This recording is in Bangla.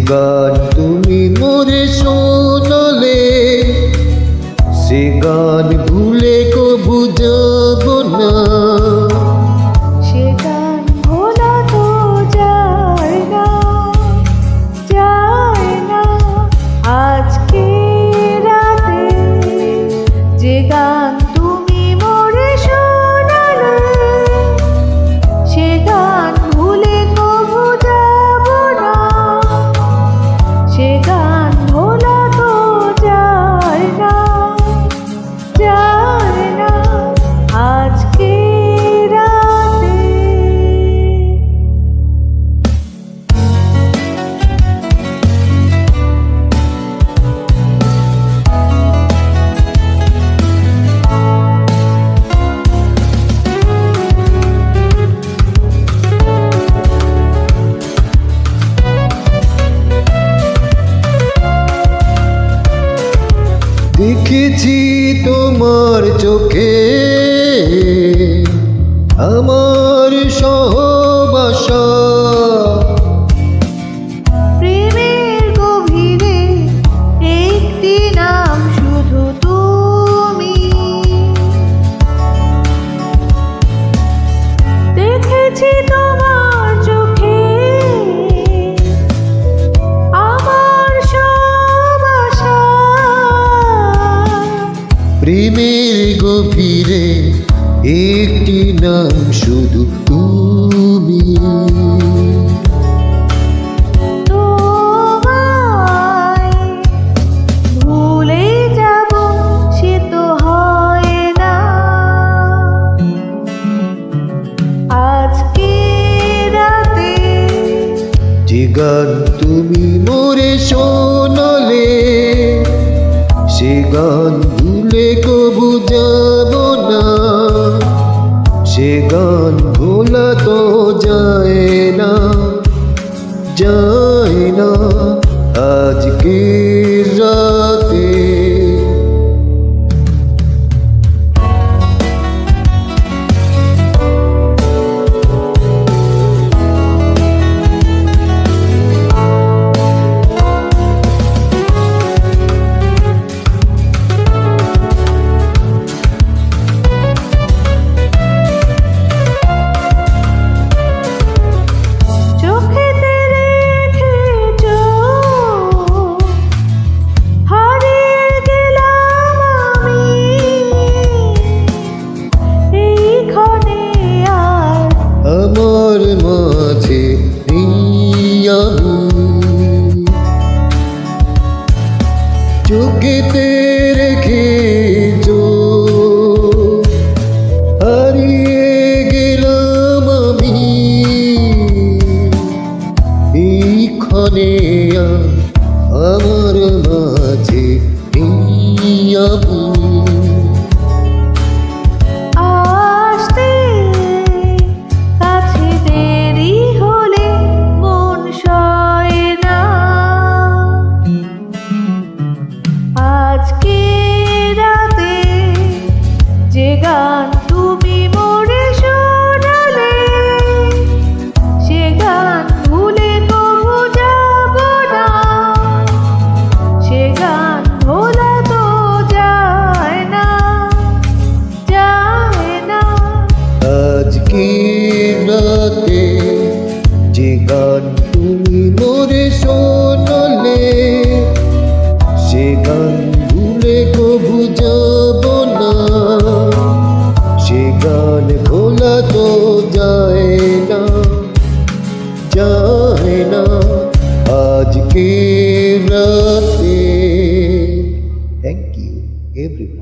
গান তুমি মোরে শোনালে, সে গান ভুলে কবু যাব না। সে গান ভোলা তো যায় না, যায় না। আজকে রাতে যে গান তুমি মোরে শোনালে, সে গান ভুলে কবু যাব না। সে গান ভোলা তো যায় না, যায় না। আজকে রাতে দেখেছি তোমার চোখে আমার সহবাসা, প্রেমের গভীরে একটি নাম শুধু তুমি। দেখেছি তোমার চোখে আমার সহবাসা, প্রেমের গভীরে একটি নাম শুধু তুমি। তোমায় ভুলে যাব সে তো হয় না। আজকে রাতে যে গান তুমি মোরে শোনালে, সে গান ভুলে কবু যাব না। সে গান ভোলা তো যায় না, যায় না। আজকে রাতে চোখেতে রেখেছো, হারিয়ে গেলাম আমি এইখানে আর। আমার মাঝে নেই আমি, চোখেতে রেখেছো, হারিয়ে গেলাম আমি এইখানে আর। আমার মাঝে নেই আমি। আসতে কাছে দেরি হলে মন সয় না। আজকে রাতে যে গান তুমি মোরে শোনালে, সে গান ভুলে কবু যাব না। সে গান ভোলা তো যায় না, যায় না। আজকে রাতে যে গান তুমি মোরে শোনালে, সে গান ভুলে কবু যাব না। সে গান ভোলা তো যায় না, যায় না। আজকে রাতে। Thank you everyone.